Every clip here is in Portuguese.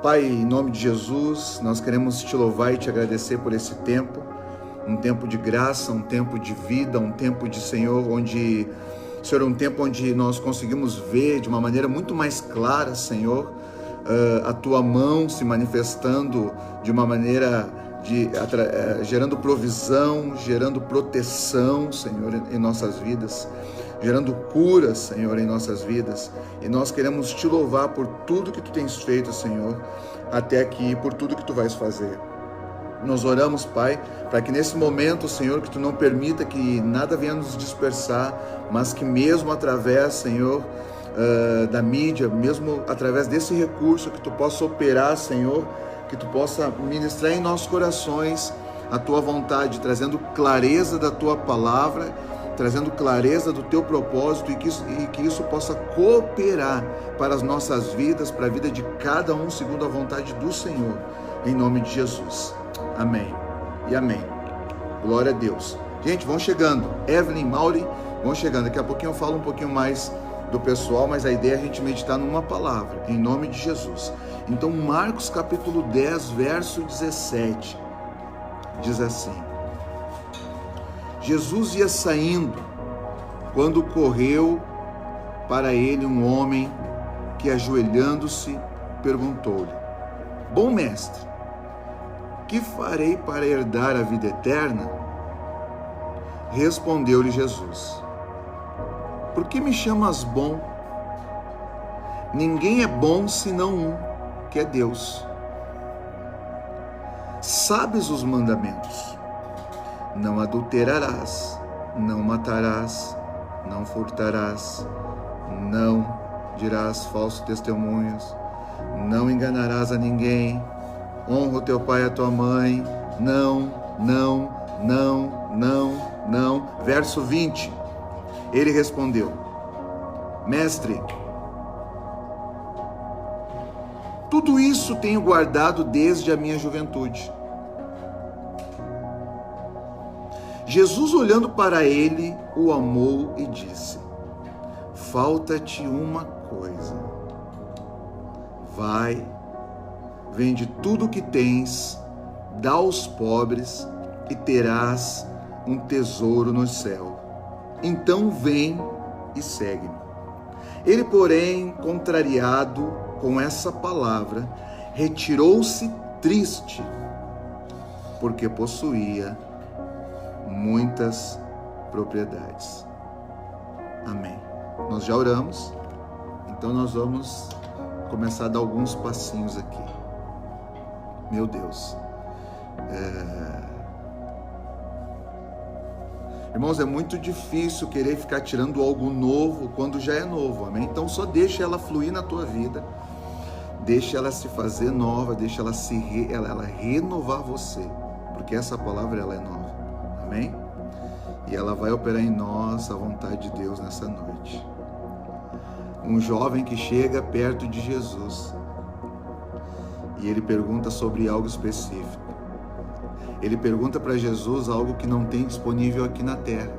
Pai, em nome de Jesus, nós queremos te louvar e te agradecer por esse tempo, um tempo de graça, um tempo de vida, um tempo de Senhor, onde, Senhor, um tempo onde nós conseguimos ver de uma maneira muito mais clara, Senhor, a tua mão se manifestando de uma maneira gerando provisão, gerando proteção, Senhor, em nossas vidas, gerando cura, Senhor, em nossas vidas. E nós queremos te louvar por tudo que tu tens feito, Senhor, até aqui, por tudo que tu vais fazer. Nós oramos, Pai, para que nesse momento, Senhor, que tu não permita que nada venha nos dispersar, mas que mesmo através, Senhor, da mídia, mesmo através desse recurso, que tu possa operar, Senhor, que tu possa ministrar em nossos corações a tua vontade, trazendo clareza da tua palavra, trazendo clareza do teu propósito e que isso possa cooperar para as nossas vidas, para a vida de cada um, segundo a vontade do Senhor, em nome de Jesus. Amém e amém. Glória a Deus. Gente, vão chegando. Evelyn, Mauri, vão chegando. Daqui a pouquinho eu falo um pouquinho mais do pessoal, mas a ideia é a gente meditar numa palavra, em nome de Jesus. Então, Marcos capítulo 10, verso 17, diz assim: Jesus ia saindo, quando correu para ele um homem que, ajoelhando-se, perguntou-lhe: Bom mestre, que farei para herdar a vida eterna? Respondeu-lhe Jesus: Por que me chamas bom? Ninguém é bom senão um, que é Deus. Sabes os mandamentos: não adulterarás, não matarás, não furtarás, não dirás falsos testemunhos, não enganarás a ninguém, honra o teu pai e a tua mãe, não. Verso 20, ele respondeu: Mestre, tudo isso tenho guardado desde a minha juventude. Jesus, olhando para ele, o amou e disse: Falta-te uma coisa. Vai, vende tudo o que tens, dá aos pobres e terás um tesouro no céu. Então vem e segue-me. Ele, porém, contrariado com essa palavra, retirou-se triste, porque possuía muitas propriedades. Amém. Nós já oramos, então nós vamos começar a dar alguns passinhos aqui. Meu Deus. Irmãos, é muito difícil querer ficar tirando algo novo quando já é novo, amém? Então só deixa ela fluir na tua vida, deixa ela se fazer nova, deixa ela ela renovar você, porque essa palavra ela é nova, amém? E ela vai operar em nós a vontade de Deus nessa noite. Um jovem que chega perto de Jesus e ele pergunta sobre algo específico. Ele pergunta para Jesus algo que não tem disponível aqui na terra.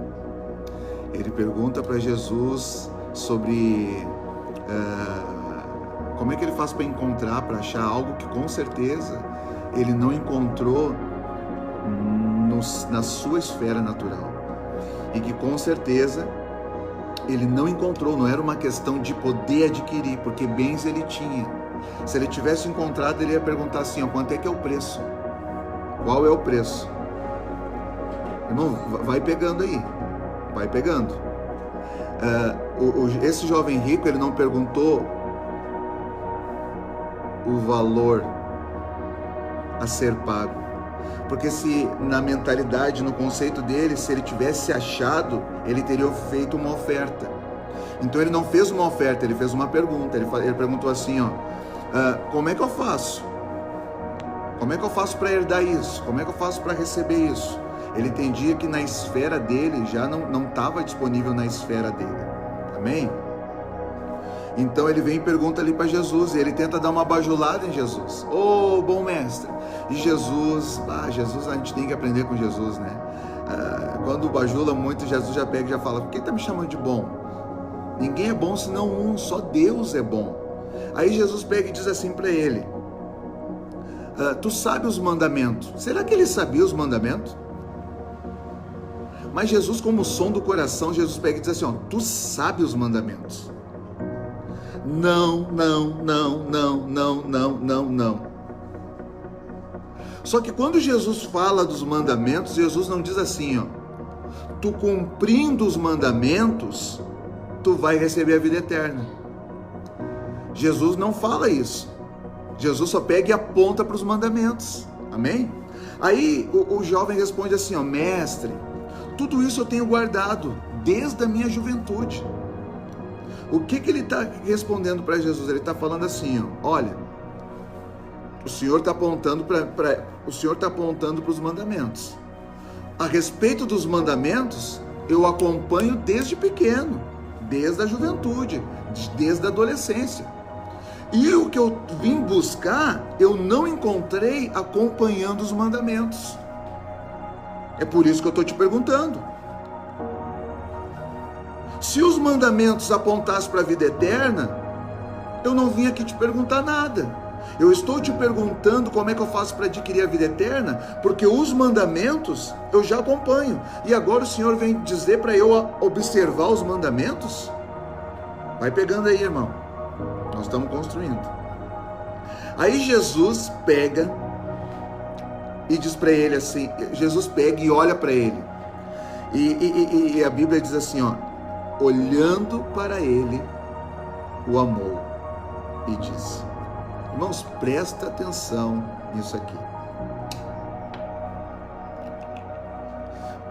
Ele pergunta para Jesus sobre como é que ele faz para encontrar, para achar algo que com certeza ele não encontrou na sua esfera natural. E que com certeza ele não encontrou, não era uma questão de poder adquirir, porque bens ele tinha. Se ele tivesse encontrado, ele ia perguntar assim: quanto é que é o preço? Qual é o preço? Irmão, vai pegando aí, vai pegando. Esse jovem rico, ele não perguntou o valor a ser pago, porque se na mentalidade, no conceito dele, se ele tivesse achado, ele teria feito uma oferta. Então ele não fez uma oferta, ele fez uma pergunta. Ele perguntou assim: como é que eu faço? Como é que eu faço para herdar isso? Como é que eu faço para receber isso? Ele entendia que na esfera dele já não estava disponível na esfera dele. Amém? Então ele vem e pergunta ali para Jesus, e ele tenta dar uma bajulada em Jesus. Ô, bom mestre! E Jesus, a gente tem que aprender com Jesus, né? Quando bajula muito, Jesus já pega e já fala: por que tá me chamando de bom? Ninguém é bom senão um, só Deus é bom. Aí Jesus pega e diz assim para ele: tu sabe os mandamentos. Será que ele sabia os mandamentos? Mas Jesus, como som do coração, Jesus pega e diz assim, ó, tu sabe os mandamentos. Não, não, não, não, não, não, não, não. Só que quando Jesus fala dos mandamentos, Jesus não diz assim, ó, tu cumprindo os mandamentos, tu vai receber a vida eterna. Jesus não fala isso. Jesus só pega e aponta para os mandamentos. Amém? Aí o jovem responde assim, ó, mestre, tudo isso eu tenho guardado desde a minha juventude. O que ele está respondendo para Jesus? Ele está falando assim, ó, olha, o Senhor está apontando para os mandamentos. A respeito dos mandamentos, eu acompanho desde pequeno, desde a juventude, desde a adolescência. E o que eu vim buscar, eu não encontrei acompanhando os mandamentos. É por isso que eu estou te perguntando. Se os mandamentos apontassem para a vida eterna, eu não vim aqui te perguntar nada. Eu estou te perguntando como é que eu faço para adquirir a vida eterna, porque os mandamentos eu já acompanho. E agora o Senhor vem dizer para eu observar os mandamentos? Vai pegando aí, irmão. Nós estamos construindo. Aí Jesus pega e diz para ele assim, Jesus pega e olha para ele. E a Bíblia diz assim, ó, olhando para ele, o amou e disse. Irmãos, presta atenção nisso aqui.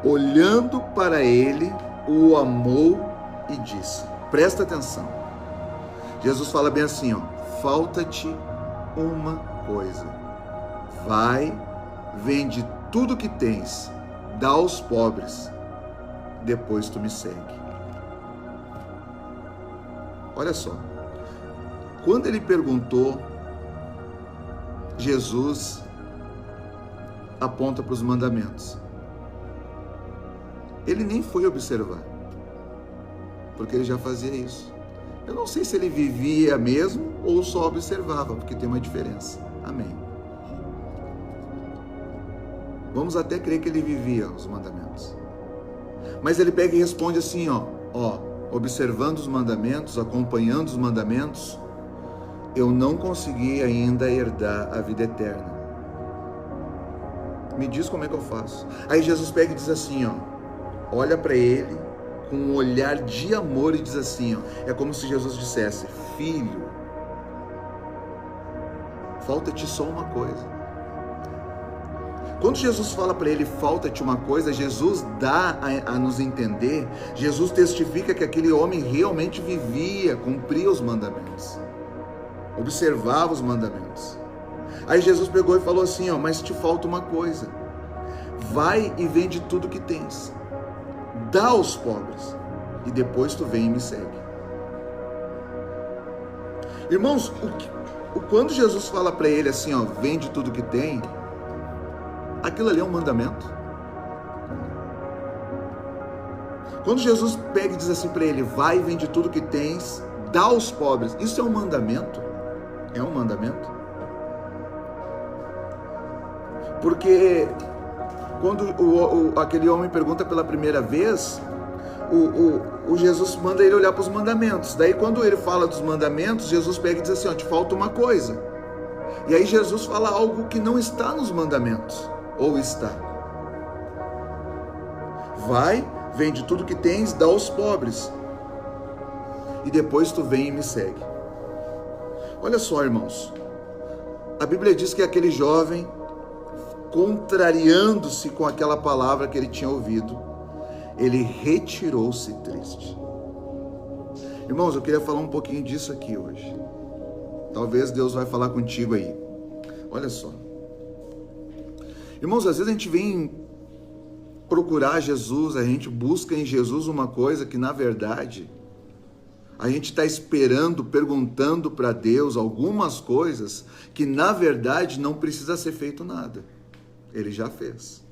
Olhando para ele, o amou e disse. Presta atenção. Jesus fala bem assim, ó, falta-te uma coisa. Vai, vende tudo que tens, dá aos pobres, depois tu me segue. Olha só. Quando ele perguntou, Jesus aponta para os mandamentos. Ele nem foi observar, porque ele já fazia isso. Eu não sei se ele vivia mesmo ou só observava, porque tem uma diferença. Amém. Vamos até crer que ele vivia os mandamentos. Mas ele pega e responde assim, ó, observando os mandamentos, acompanhando os mandamentos, eu não consegui ainda herdar a vida eterna. Me diz como é que eu faço. Aí Jesus pega e diz assim, ó, olha para ele com um olhar de amor e diz assim, ó, é como se Jesus dissesse, filho, falta-te só uma coisa. Quando Jesus fala para ele, falta-te uma coisa, Jesus dá a nos entender, Jesus testifica que aquele homem realmente vivia, cumpria os mandamentos. Observava os mandamentos. Aí Jesus pegou e falou assim, ó, mas te falta uma coisa. Vai e vende tudo que tens. Dá aos pobres. E depois tu vem e me segue. Irmãos, quando Jesus fala para ele assim, ó, vende tudo que tem, aquilo ali é um mandamento. Quando Jesus pega e diz assim para ele, vai e vende tudo que tens, dá aos pobres, isso é um mandamento? É um mandamento? Porque quando aquele homem pergunta pela primeira vez, o Jesus manda ele olhar para os mandamentos. Daí quando ele fala dos mandamentos, Jesus pega e diz assim, ó, te falta uma coisa. E aí Jesus fala algo que não está nos mandamentos. Ou está. Vai, vende tudo que tens, dá aos pobres. E depois tu vem e me segue. Olha só, irmãos. A Bíblia diz que aquele jovem, contrariando-se com aquela palavra que ele tinha ouvido, ele retirou-se triste. Irmãos, eu queria falar um pouquinho disso aqui hoje. Talvez Deus vai falar contigo aí. Olha só. Irmãos, às vezes a gente vem procurar Jesus, a gente busca em Jesus uma coisa que, na verdade, a gente está esperando, perguntando para Deus algumas coisas que, na verdade, não precisa ser feito nada. Ele já fez.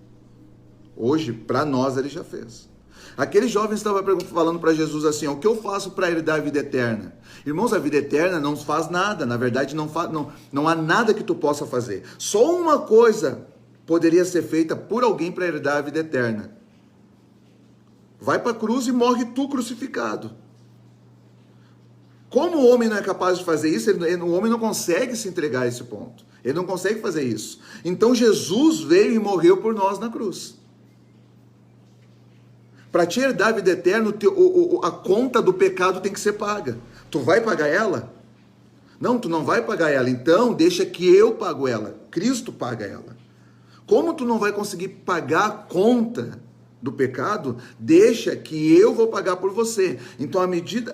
Hoje, para nós, ele já fez. Aquele jovem estava falando para Jesus assim, ó, o que eu faço para herdar a vida eterna? Irmãos, a vida eterna não faz nada, na verdade não há nada que tu possa fazer. Só uma coisa poderia ser feita por alguém para herdar a vida eterna. Vai para a cruz e morre tu crucificado. Como o homem não é capaz de fazer isso, o homem não consegue se entregar a esse ponto. Ele não consegue fazer isso. Então Jesus veio e morreu por nós na cruz. Para te herdar a vida eterna, a conta do pecado tem que ser paga. Tu vai pagar ela? Não, tu não vai pagar ela. Então, deixa que eu pago ela. Cristo paga ela. Como tu não vai conseguir pagar a conta do pecado, deixa que eu vou pagar por você. Então,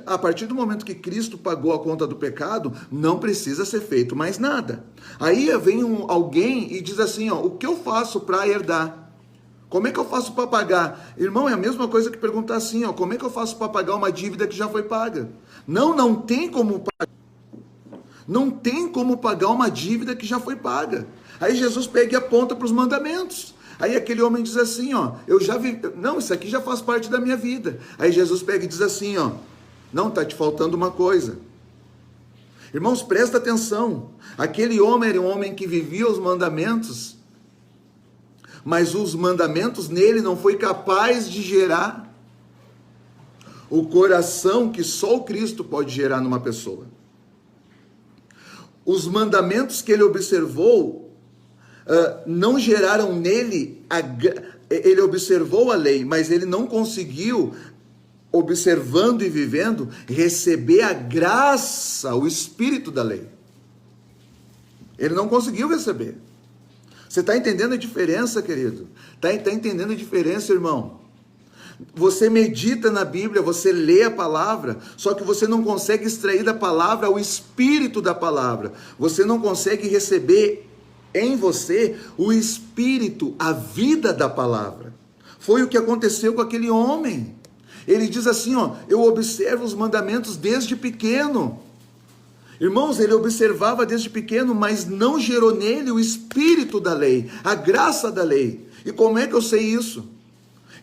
a partir do momento que Cristo pagou a conta do pecado, não precisa ser feito mais nada. Aí vem alguém e diz assim, ó, o que eu faço para herdar? Como é que eu faço para pagar? Irmão, é a mesma coisa que perguntar assim, ó, como é que eu faço para pagar uma dívida que já foi paga? Não tem como pagar. Não tem como pagar uma dívida que já foi paga. Aí Jesus pega e aponta para os mandamentos. Aí aquele homem diz assim, ó, eu já vi, não, isso aqui já faz parte da minha vida. Aí Jesus pega e diz assim, ó, não, tá te faltando uma coisa. Irmãos, presta atenção. Aquele homem era um homem que vivia os mandamentos, mas os mandamentos nele não foi capaz de gerar o coração que só o Cristo pode gerar numa pessoa. Os mandamentos que ele observou não geraram nele, ele observou a lei, mas ele não conseguiu, observando e vivendo, receber a graça, o espírito da lei. Ele não conseguiu receber. Você está entendendo a diferença, querido? Está entendendo a diferença, irmão? Você medita na Bíblia, você lê a palavra, só que você não consegue extrair da palavra o espírito da palavra. Você não consegue receber em você o espírito, a vida da palavra. Foi o que aconteceu com aquele homem. Ele diz assim, ó, eu observo os mandamentos desde pequeno. Irmãos, ele observava desde pequeno, mas não gerou nele o espírito da lei, a graça da lei. E como é que eu sei isso?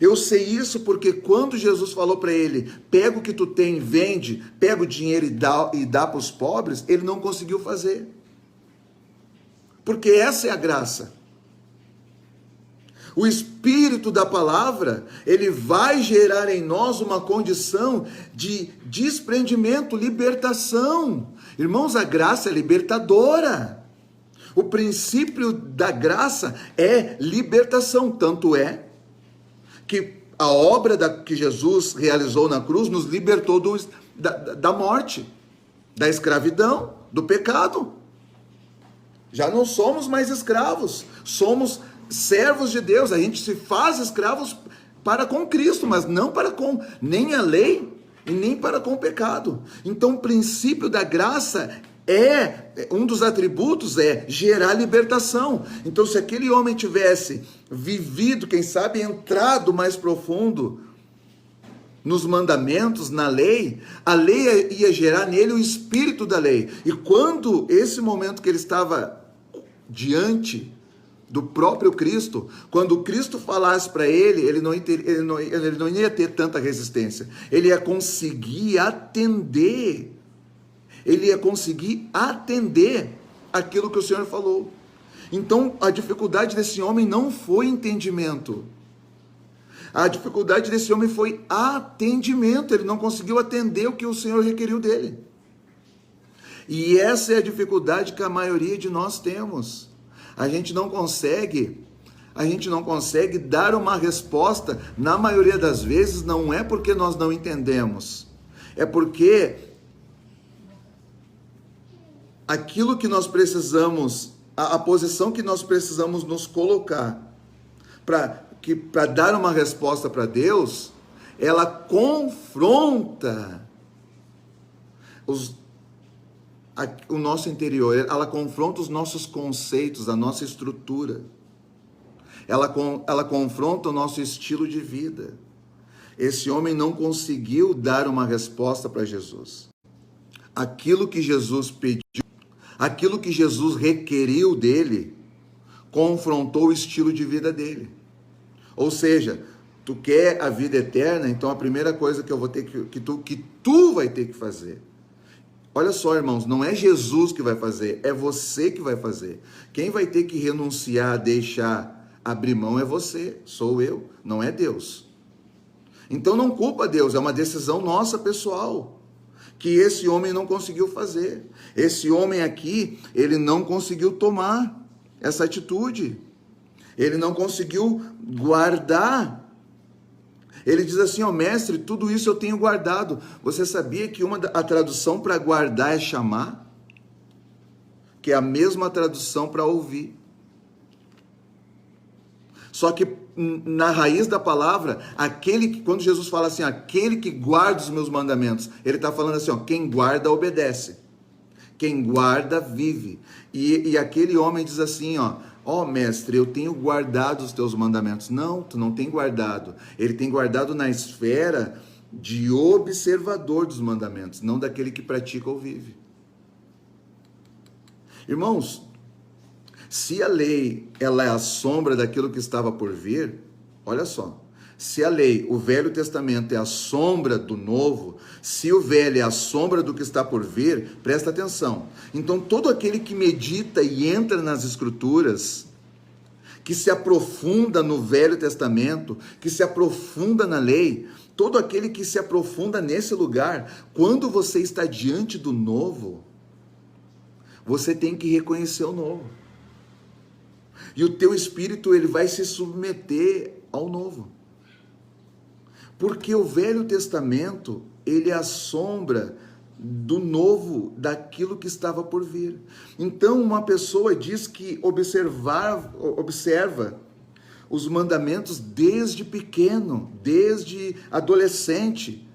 Eu sei isso porque quando Jesus falou para ele, pega o que tu tem, vende, pega o dinheiro e dá para os pobres, ele não conseguiu fazer. Porque essa é a graça. O espírito da palavra, ele vai gerar em nós uma condição de desprendimento, libertação. Irmãos, a graça é libertadora. O princípio da graça é libertação. Tanto é que a obra que Jesus realizou na cruz nos libertou da morte, da escravidão, do pecado. Já não somos mais escravos, somos servos de Deus. A gente se faz escravos para com Cristo, mas não para com nem a lei e nem para com o pecado. Então o princípio da graça um dos atributos é gerar libertação. Então se aquele homem tivesse vivido, quem sabe entrado mais profundo nos mandamentos, na lei, a lei ia gerar nele o espírito da lei. E quando esse momento que ele estava diante do próprio Cristo, quando o Cristo falasse para ele, ele não ia ter tanta resistência, ele ia conseguir atender, aquilo que o Senhor falou. Então a dificuldade desse homem não foi entendimento, a dificuldade desse homem foi atendimento. Ele não conseguiu atender o que o Senhor requeriu dele. E essa é a dificuldade que a maioria de nós temos. A gente não consegue dar uma resposta, na maioria das vezes, não é porque nós não entendemos, é porque aquilo que nós precisamos, a posição que nós precisamos nos colocar para dar uma resposta para Deus, ela confronta o nosso interior, ela confronta os nossos conceitos, a nossa estrutura, ela confronta o nosso estilo de vida. Esse homem não conseguiu dar uma resposta para Jesus. Aquilo que Jesus pediu, aquilo que Jesus requeriu dele, confrontou o estilo de vida dele. Ou seja, tu quer a vida eterna, então a primeira coisa que eu vou ter que tu vai ter que fazer. Olha só, irmãos, não é Jesus que vai fazer, é você que vai fazer. Quem vai ter que renunciar, deixar, abrir mão é você, sou eu, não é Deus. Então não culpa Deus, é uma decisão nossa pessoal, que esse homem não conseguiu fazer. Esse homem aqui, ele não conseguiu tomar essa atitude. Ele não conseguiu guardar. Ele diz assim, ó, mestre, tudo isso eu tenho guardado. Você sabia que a tradução para guardar é chamar? Que é a mesma tradução para ouvir. Só que na raiz da palavra, quando Jesus fala assim, aquele que guarda os meus mandamentos, ele está falando assim, ó, quem guarda obedece. Quem guarda vive. E aquele homem diz assim, ó, mestre, eu tenho guardado os teus mandamentos. Não, tu não tem guardado. Ele tem guardado na esfera de observador dos mandamentos, não daquele que pratica ou vive. Irmãos, se a lei ela é a sombra daquilo que estava por vir, olha só, se a lei, o Velho Testamento é a sombra do Novo, se o Velho é a sombra do que está por vir, presta atenção. Então todo aquele que medita e entra nas Escrituras, que se aprofunda no Velho Testamento, que se aprofunda na lei, todo aquele que se aprofunda nesse lugar, quando você está diante do Novo, você tem que reconhecer o Novo. E o teu espírito, ele vai se submeter ao Novo. Porque o Velho Testamento, ele é a sombra do Novo, daquilo que estava por vir. Então, uma pessoa diz que observa os mandamentos desde pequeno, desde adolescente,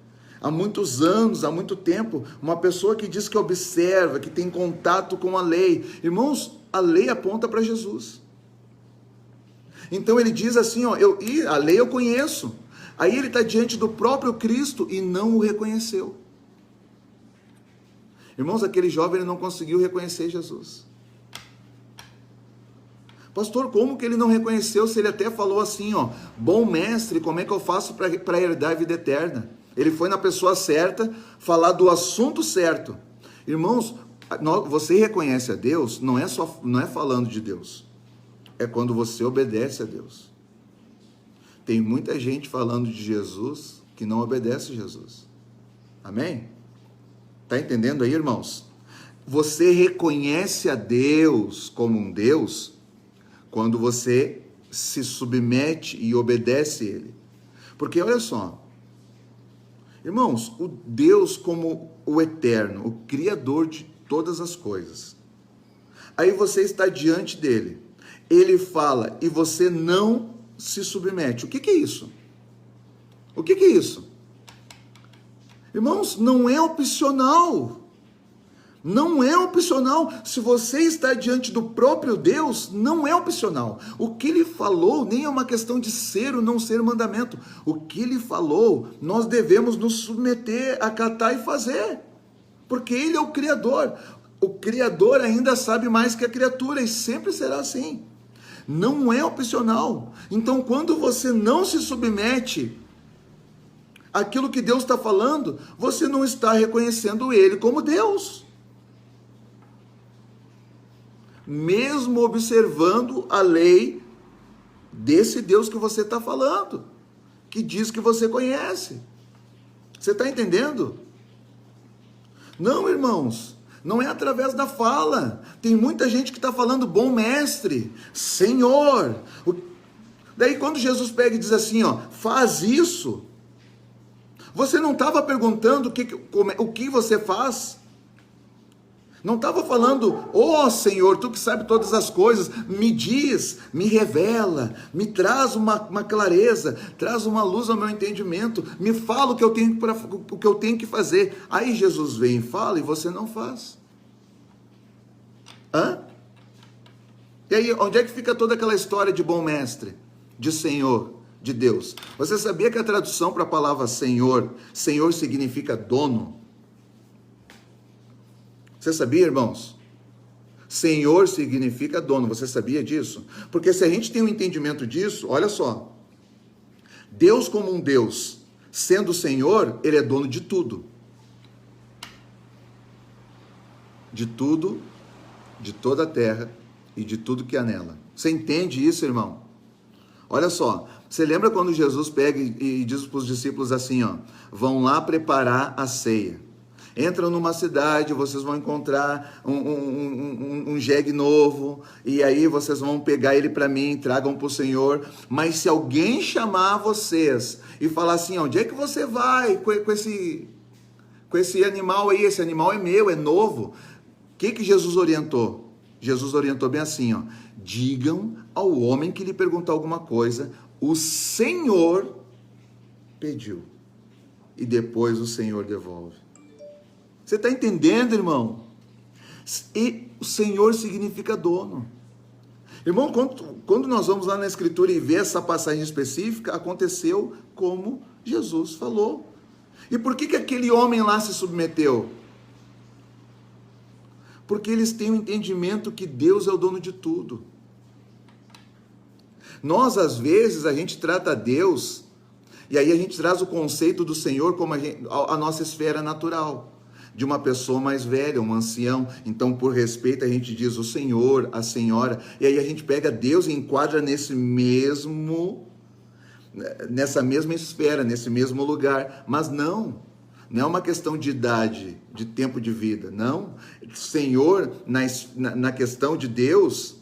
há muitos anos, há muito tempo. Uma pessoa que diz que observa, que tem contato com a lei. Irmãos, a lei aponta para Jesus. Então ele diz assim, ó, a lei eu conheço. Aí ele está diante do próprio Cristo e não o reconheceu. Irmãos, aquele jovem ele não conseguiu reconhecer Jesus. Pastor, como que ele não reconheceu se ele até falou assim, ó, bom mestre, como é que eu faço para herdar a vida eterna? Ele foi na pessoa certa, falar do assunto certo. Irmãos, você reconhece a Deus, não é falando de Deus. É quando você obedece a Deus. Tem muita gente falando de Jesus que não obedece a Jesus. Amém? Está entendendo aí, irmãos? Você reconhece a Deus como um Deus quando você se submete e obedece a Ele. Porque olha só, irmãos, o Deus como o eterno, o Criador de todas as coisas. Aí você está diante dele. Ele fala e você não se submete. O que é isso? O que é isso? Irmãos, não é opcional. Não é opcional. Se você está diante do próprio Deus, não é opcional. O que ele falou nem é uma questão de ser ou não ser mandamento. O que ele falou, nós devemos nos submeter, acatar e fazer. Porque ele é o Criador. O Criador ainda sabe mais que a criatura e sempre será assim. Não é opcional. Então, quando você não se submete àquilo que Deus está falando, você não está reconhecendo Ele como Deus. Mesmo observando a lei desse Deus que você está falando, que diz que você conhece. Você está entendendo? Não, irmãos. Não é através da fala. Tem muita gente que está falando bom mestre, Senhor. Daí quando Jesus pega e diz assim, ó, faz isso. Você não estava perguntando o que você faz? Não estava falando, Senhor, tu que sabe todas as coisas, me diz, me revela, me traz uma clareza, traz uma luz ao meu entendimento, me fala o que eu tenho que fazer. Aí Jesus vem e fala e você não faz. E aí, onde é que fica toda aquela história de bom mestre, de Senhor, de Deus? Você sabia que a tradução para a palavra Senhor significa dono? Você sabia, irmãos? Senhor significa dono, você sabia disso? Porque se a gente tem um entendimento disso, olha só, Deus como um Deus, sendo o Senhor, ele é dono de tudo. De tudo, de toda a terra e de tudo que há nela. Você entende isso, irmão? Olha só, você lembra quando Jesus pega e diz para os discípulos assim, ó, vão lá preparar a ceia. Entram numa cidade, vocês vão encontrar um jegue novo, e aí vocês vão pegar ele para mim, tragam para o Senhor. Mas se alguém chamar vocês e falar assim, onde é que você vai com esse animal aí? Esse animal é meu, é novo. O que Jesus orientou? Jesus orientou bem assim, ó, digam ao homem que lhe perguntar alguma coisa, o Senhor pediu, e depois o Senhor devolve. Você está entendendo, irmão? E o Senhor significa dono. Irmão, quando nós vamos lá na Escritura e ver essa passagem específica, aconteceu como Jesus falou. E por que aquele homem lá se submeteu? Porque eles têm o entendimento que Deus é o dono de tudo. Nós, às vezes, a gente trata Deus, e aí a gente traz o conceito do Senhor como a nossa esfera natural, de uma pessoa mais velha, um ancião. Então, por respeito, a gente diz o Senhor, a Senhora, e aí a gente pega Deus e enquadra nessa mesma esfera, nesse mesmo lugar. Mas não é uma questão de idade, de tempo de vida, não. Senhor, na questão de Deus,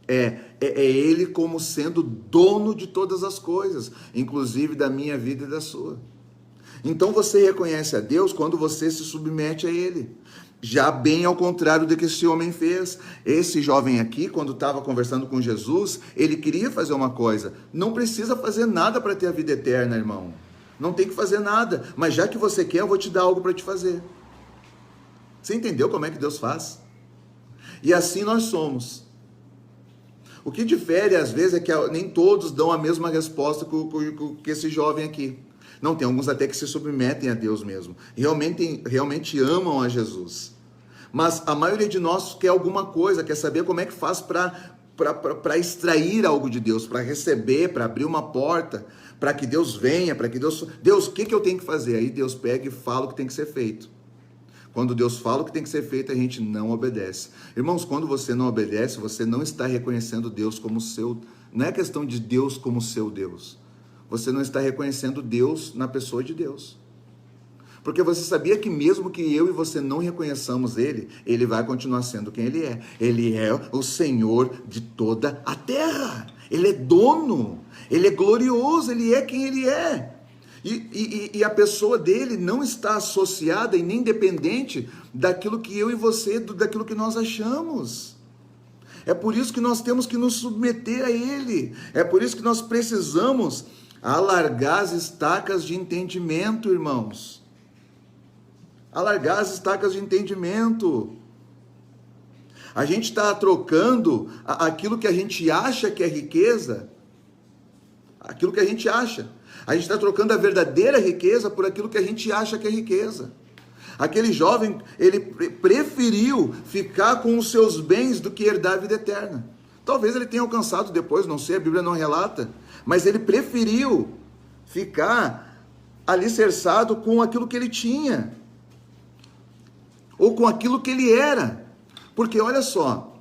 é Ele como sendo dono de todas as coisas, inclusive da minha vida e da sua. Então você reconhece a Deus quando você se submete a Ele. Já bem ao contrário do que esse homem fez. Esse jovem aqui, quando estava conversando com Jesus, ele queria fazer uma coisa. Não precisa fazer nada para ter a vida eterna, irmão. Não tem que fazer nada. Mas já que você quer, eu vou te dar algo para te fazer. Você entendeu como é que Deus faz? E assim nós somos. O que difere, às vezes, é que nem todos dão a mesma resposta que esse jovem aqui. Não, tem alguns até que se submetem a Deus mesmo. Realmente amam a Jesus. Mas a maioria de nós quer alguma coisa, quer saber como é que faz para extrair algo de Deus, para receber, para abrir uma porta, para que Deus venha, para que Deus... Deus, o que eu tenho que fazer? Aí Deus pega e fala o que tem que ser feito. Quando Deus fala o que tem que ser feito, a gente não obedece. Irmãos, quando você não obedece, você não está reconhecendo Deus como seu... Não é questão de Deus como seu Deus. Você não está reconhecendo Deus na pessoa de Deus. Porque você sabia que mesmo que eu e você não reconheçamos Ele, Ele vai continuar sendo quem Ele é. Ele é o Senhor de toda a terra. Ele é dono. Ele é glorioso. Ele é quem Ele é. E a pessoa dele não está associada e nem dependente daquilo que eu e você, daquilo que nós achamos. É por isso que nós temos que nos submeter a Ele. É por isso que nós precisamos alargar as estacas de entendimento, irmãos. Alargar as estacas de entendimento. A gente está trocando aquilo que a gente acha que é riqueza, aquilo que a gente acha. A gente está trocando a verdadeira riqueza por aquilo que a gente acha que é riqueza. Aquele jovem, ele preferiu ficar com os seus bens do que herdar a vida eterna. Talvez ele tenha alcançado depois, não sei, a Bíblia não relata. Mas ele preferiu ficar alicerçado com aquilo que ele tinha. Ou com aquilo que ele era. Porque olha só,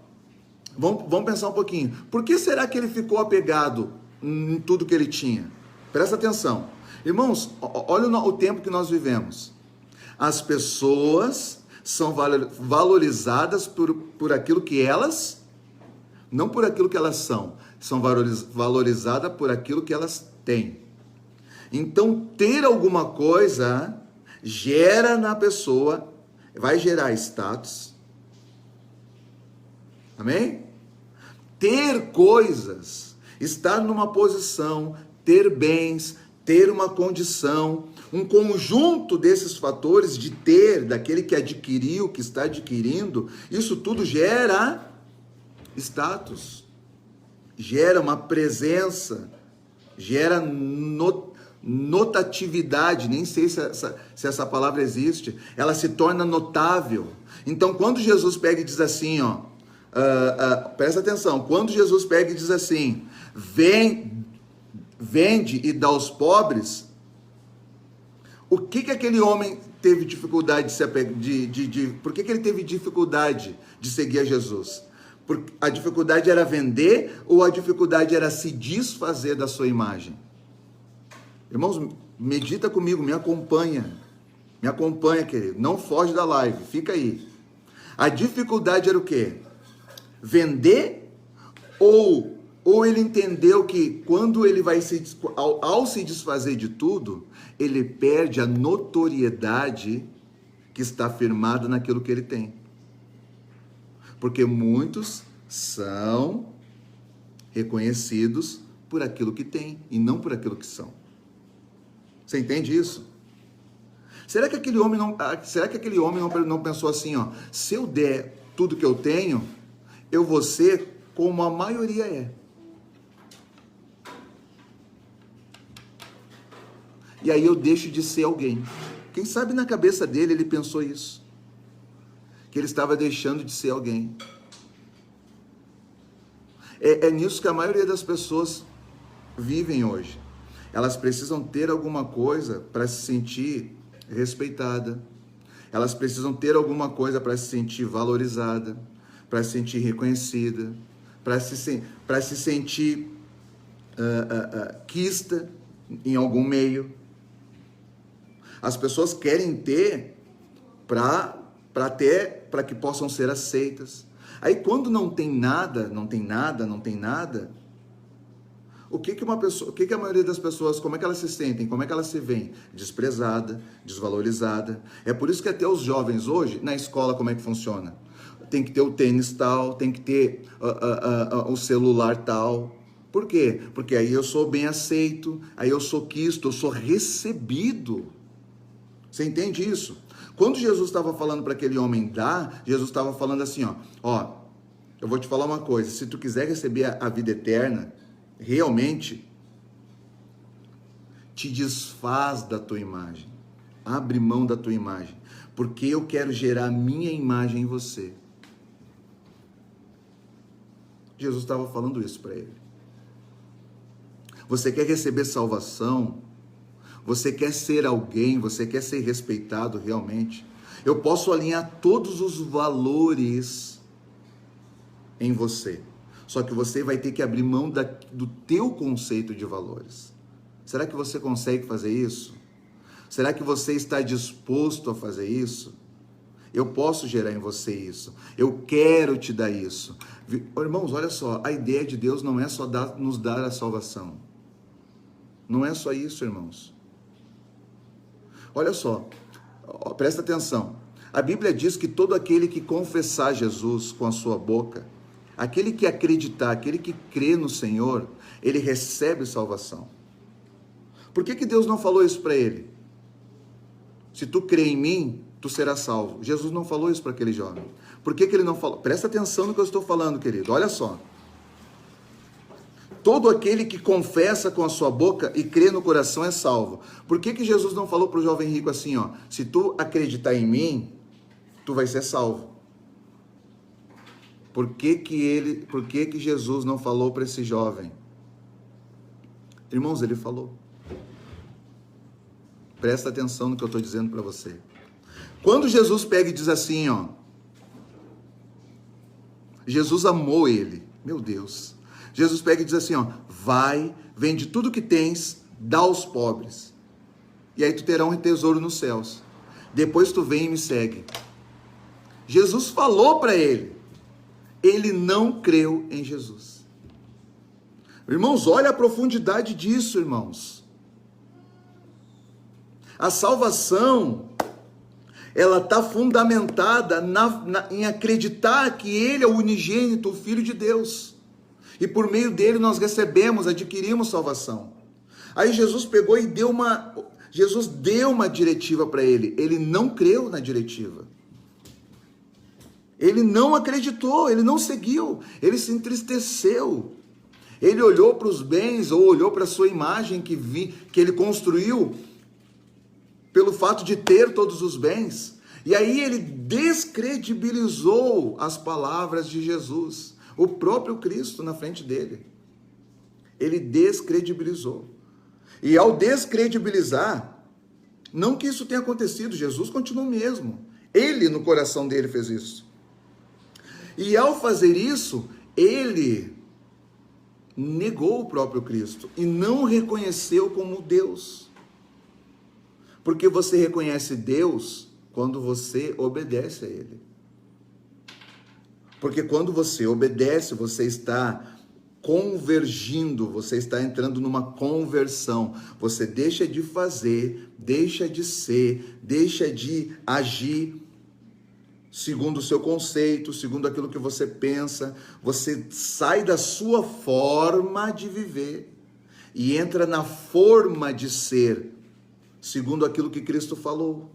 vamos pensar um pouquinho. Por que será que ele ficou apegado em tudo que ele tinha? Presta atenção. Irmãos, olha o tempo que nós vivemos. As pessoas são valorizadas por aquilo que elas, não por aquilo que elas são valorizadas por aquilo que elas têm. Então, ter alguma coisa gera na pessoa, vai gerar status. Amém? Ter coisas, estar numa posição, ter bens, ter uma condição, um conjunto desses fatores de ter, daquele que adquiriu, que está adquirindo, isso tudo gera status, gera uma presença, gera notatividade, nem sei se essa palavra existe, ela se torna notável. Então, quando Jesus pega e diz assim, presta atenção, quando Jesus pega e diz assim, vende e dá aos pobres, o que aquele homem teve dificuldade de se apegar, por que ele teve dificuldade de seguir a Jesus? Porque a dificuldade era vender ou a dificuldade era se desfazer da sua imagem? Irmãos, medita comigo, me acompanha, querido, não foge da live, fica aí. A dificuldade era o quê? Vender ou ele entendeu que quando ele vai ao se desfazer de tudo, ele perde a notoriedade que está firmada naquilo que ele tem. Porque muitos são reconhecidos por aquilo que têm e não por aquilo que são. Você entende isso? Será que aquele homem não pensou assim, ó, se eu der tudo que eu tenho, eu vou ser como a maioria é? E aí eu deixo de ser alguém. Quem sabe na cabeça dele ele pensou isso, que ele estava deixando de ser alguém. É nisso que a maioria das pessoas vivem hoje. Elas precisam ter alguma coisa para se sentir respeitada. Elas precisam ter alguma coisa para se sentir valorizada, para se sentir reconhecida, para se sentir quista em algum meio. As pessoas querem ter para que possam ser aceitas. Aí quando não tem nada, o que a maioria das pessoas, como é que elas se sentem? Como é que elas se veem? Desprezada, desvalorizada. É por isso que até os jovens hoje, na escola, como é que funciona? Tem que ter o tênis tal, tem que ter o celular tal. Por quê? Porque aí eu sou bem aceito, aí eu sou quisto, eu sou recebido. Você entende isso? Quando Jesus estava falando para aquele homem dar, Jesus estava falando assim, ó, eu vou te falar uma coisa, se tu quiser receber a vida eterna, realmente, te desfaz da tua imagem, abre mão da tua imagem, porque eu quero gerar a minha imagem em você. Jesus estava falando isso para ele. Você quer receber salvação? Você quer ser alguém? Você quer ser respeitado realmente? Eu posso alinhar todos os valores em você. Só que você vai ter que abrir mão do teu conceito de valores. Será que você consegue fazer isso? Será que você está disposto a fazer isso? Eu posso gerar em você isso. Eu quero te dar isso. Irmãos, olha só, a ideia de Deus não é só nos dar a salvação. Não é só isso, irmãos. Olha só, presta atenção. A Bíblia diz que todo aquele que confessar Jesus com a sua boca, aquele que acreditar, aquele que crê no Senhor, ele recebe salvação. Por que Deus não falou isso para ele? Se tu crê em mim, tu serás salvo. Jesus não falou isso para aquele jovem. Por que ele não falou? Presta atenção no que eu estou falando, querido. Olha só. Todo aquele que confessa com a sua boca e crê no coração é salvo. Por que Jesus não falou para o jovem rico assim, ó? Se tu acreditar em mim, tu vai ser salvo. Por que Jesus não falou para esse jovem? Irmãos, ele falou. Presta atenção no que eu estou dizendo para você. Quando Jesus pega e diz assim, ó, Jesus amou ele. Meu Deus. Jesus pega e diz assim, ó, vai, vende tudo que tens, dá aos pobres. E aí tu terá um tesouro nos céus. Depois tu vem e me segue. Jesus falou para ele. Ele não creu em Jesus. Irmãos, olha a profundidade disso, irmãos. A salvação, ela está fundamentada em acreditar que Ele é o unigênito, o Filho de Deus. E por meio dele nós adquirimos salvação. Aí Jesus pegou e deu uma diretiva para ele. Ele não creu na diretiva. Ele não acreditou, ele não seguiu, ele se entristeceu. Ele olhou para os bens, ou olhou para a sua imagem que ele construiu pelo fato de ter todos os bens. E aí ele descredibilizou as palavras de Jesus, o próprio Cristo na frente dele. Ele descredibilizou. E ao descredibilizar, não que isso tenha acontecido, Jesus continua o mesmo. Ele, no coração dele, fez isso. E ao fazer isso, ele negou o próprio Cristo e não reconheceu como Deus. Porque você reconhece Deus quando você obedece a Ele. Porque quando você obedece, você está convergindo, você está entrando numa conversão. Você deixa de fazer, deixa de ser, deixa de agir segundo o seu conceito, segundo aquilo que você pensa. Você sai da sua forma de viver e entra na forma de ser, segundo aquilo que Cristo falou.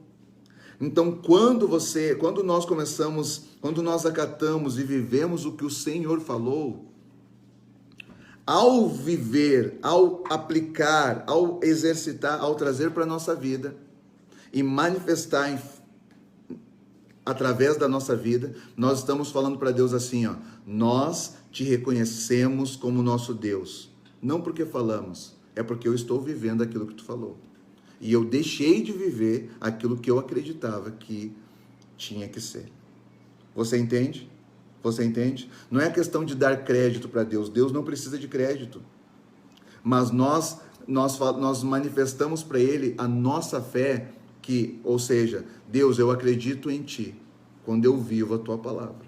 Então, quando nós acatamos e vivemos o que o Senhor falou, ao viver, ao aplicar, ao exercitar, ao trazer para a nossa vida e manifestar através da nossa vida, nós estamos falando para Deus assim, ó, nós te reconhecemos como nosso Deus. Não porque falamos, é porque eu estou vivendo aquilo que tu falou. E eu deixei de viver aquilo que eu acreditava que tinha que ser. Você entende? Você entende? Não é questão de dar crédito para Deus. Deus não precisa de crédito. Mas nós manifestamos para Ele a nossa fé, ou seja, Deus, eu acredito em Ti quando eu vivo a Tua palavra.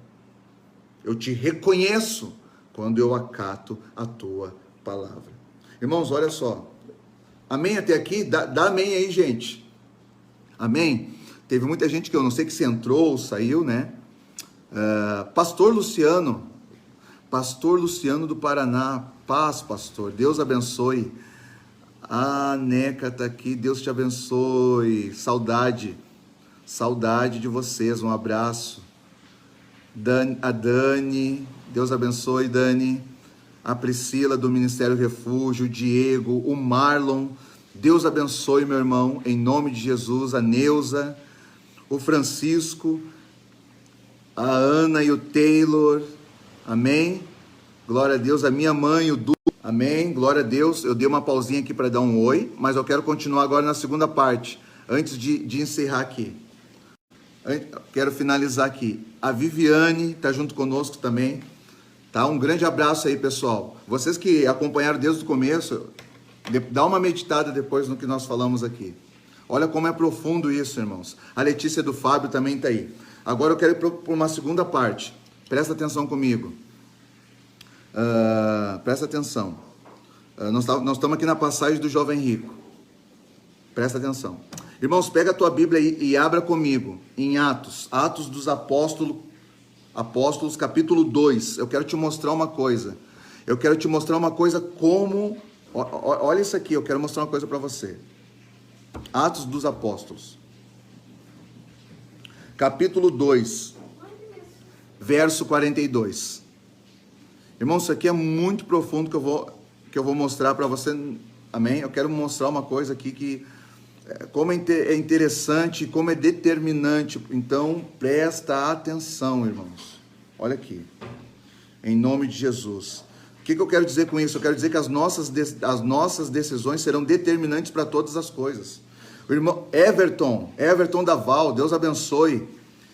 Eu Te reconheço quando eu acato a Tua palavra. Irmãos, olha só. Amém até aqui? Dá amém aí, gente. Amém? Teve muita gente que eu não sei que se entrou ou saiu, né? Pastor Luciano do Paraná. Paz, pastor. Deus abençoe. A Neca tá aqui. Deus te abençoe. Saudade de vocês. Um abraço. A Dani. Deus abençoe, Dani. A Priscila do Ministério Refúgio, o Diego, o Marlon, Deus abençoe, meu irmão, em nome de Jesus, a Neuza, o Francisco, a Ana e o Taylor, amém? Glória a Deus, a minha mãe, o Du, amém? Glória a Deus, eu dei uma pausinha aqui para dar um oi, mas eu quero continuar agora na segunda parte, antes de encerrar aqui. Quero finalizar aqui. A Viviane está junto conosco também. Tá? Um grande abraço aí, pessoal. Vocês que acompanharam desde o começo, dá uma meditada depois no que nós falamos aqui. Olha como é profundo isso, irmãos. A Letícia do Fábio também está aí. Agora eu quero ir para uma segunda parte. Presta atenção comigo. Presta atenção. Nós estamos aqui na passagem do jovem rico. Presta atenção. Irmãos, pega a tua Bíblia e abra comigo em Atos dos Apóstolos, capítulo 2, eu quero te mostrar uma coisa. Como... Olha isso aqui, eu quero mostrar uma coisa para você. Atos dos Apóstolos. Capítulo 2, verso 42. Irmão, isso aqui é muito profundo que eu vou mostrar para você. Amém? Eu quero mostrar uma coisa aqui que... Como é interessante, como é determinante. Então, presta atenção, irmãos. Olha aqui. Em nome de Jesus. O que eu quero dizer com isso? Eu quero dizer que as nossas decisões serão determinantes para todas as coisas. O irmão Everton da Val, Deus abençoe.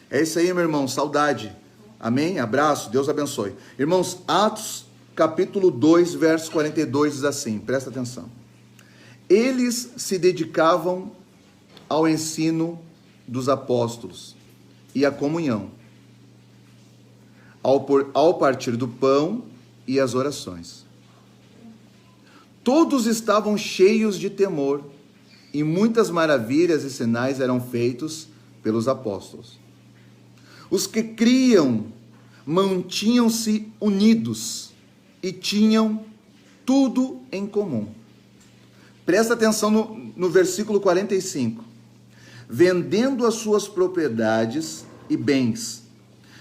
É isso aí, meu irmão, saudade. Amém? Abraço, Deus abençoe. Irmãos, Atos, capítulo 2, verso 42, diz assim, presta atenção. Eles se dedicavam ao ensino dos apóstolos e à comunhão, ao partir do pão e às orações. Todos estavam cheios de temor e muitas maravilhas e sinais eram feitos pelos apóstolos. Os que criam mantinham-se unidos e tinham tudo em comum. Presta atenção no versículo 45. Vendendo as suas propriedades e bens,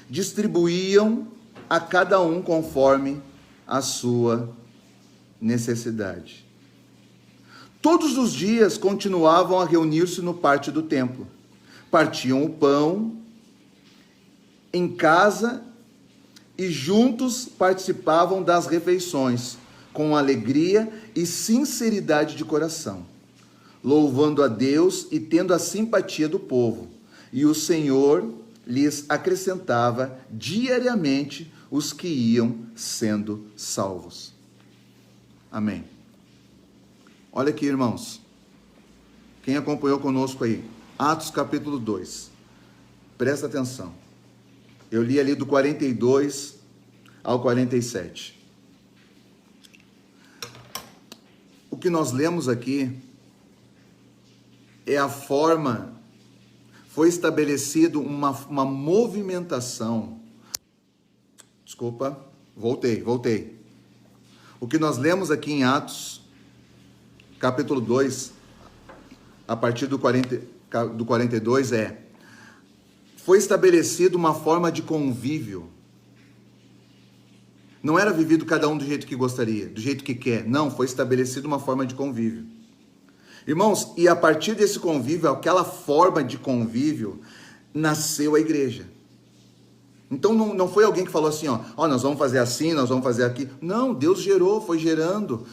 distribuíam a cada um conforme a sua necessidade. Todos os dias continuavam a reunir-se no pátio do templo. Partiam o pão em casa e juntos participavam das refeições, com alegria e sinceridade de coração, louvando a Deus e tendo a simpatia do povo. E o Senhor lhes acrescentava diariamente os que iam sendo salvos. Amém. Olha aqui, irmãos. Quem acompanhou conosco aí? Atos capítulo 2. Presta atenção. Eu li ali do 42 ao 47. O que nós lemos aqui é a forma, foi estabelecido uma movimentação. Desculpa, voltei. O que nós lemos aqui em Atos, capítulo 2, a partir do 42 foi estabelecido uma forma de convívio. Não era vivido cada um do jeito que gostaria, do jeito que quer. Não, foi estabelecido uma forma de convívio. Irmãos, e a partir desse convívio, aquela forma de convívio, nasceu a igreja. Então não foi alguém que falou assim, nós vamos fazer assim, nós vamos fazer aqui. Não, Deus gerou, foi gerando.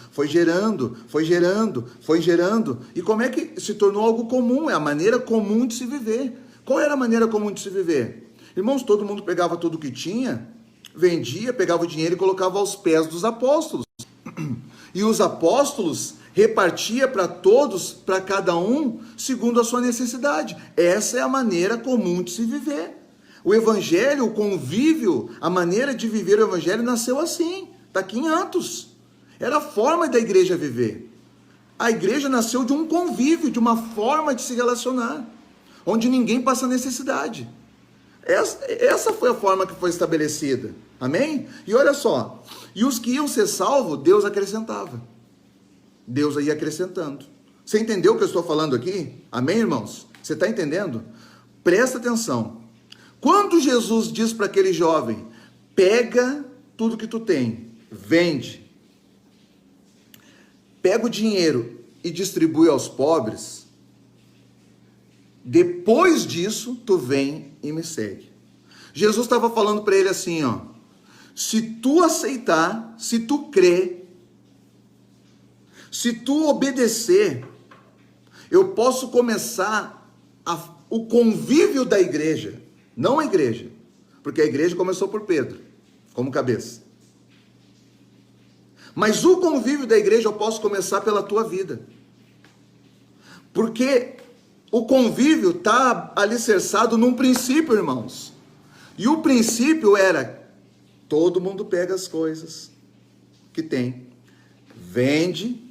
E como é que se tornou algo comum? É a maneira comum de se viver. Qual era a maneira comum de se viver? Irmãos, todo mundo pegava tudo que tinha, vendia, pegava o dinheiro e colocava aos pés dos apóstolos. E os apóstolos repartia para todos, para cada um, segundo a sua necessidade. Essa é a maneira comum de se viver. O evangelho, o convívio, a maneira de viver o evangelho nasceu assim. Está aqui em Atos. Era a forma da igreja viver. A igreja nasceu de um convívio, de uma forma de se relacionar, onde ninguém passa necessidade. Essa foi a forma que foi estabelecida. Amém? E olha só, e os que iam ser salvos, Deus acrescentava. Deus ia acrescentando. Você entendeu o que eu estou falando aqui? Amém, irmãos? Você está entendendo? Presta atenção. Quando Jesus diz para aquele jovem, pega tudo que tu tem, vende, pega o dinheiro e distribui aos pobres, depois disso, tu vem e me segue. Jesus estava falando para ele assim, se tu aceitar, se tu crer, se tu obedecer, eu posso começar o convívio da igreja, não a igreja, porque a igreja começou por Pedro, como cabeça. Mas o convívio da igreja eu posso começar pela tua vida, porque o convívio está alicerçado num princípio, irmãos. E o princípio era, todo mundo pega as coisas que tem, vende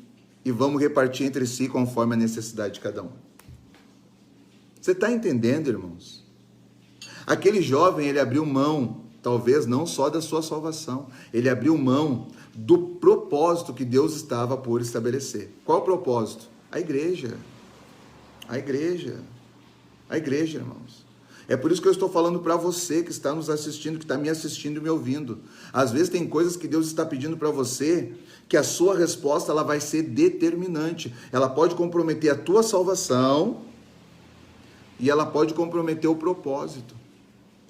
e vamos repartir entre si conforme a necessidade de cada um. Você está entendendo, irmãos? Aquele jovem, ele abriu mão, talvez não só da sua salvação, ele abriu mão do propósito que Deus estava por estabelecer. Qual o propósito? A igreja. A igreja, irmãos. É por isso que eu estou falando para você que está nos assistindo, que está me assistindo e me ouvindo. Às vezes tem coisas que Deus está pedindo para você, que a sua resposta ela vai ser determinante. Ela pode comprometer a tua salvação e ela pode comprometer o propósito.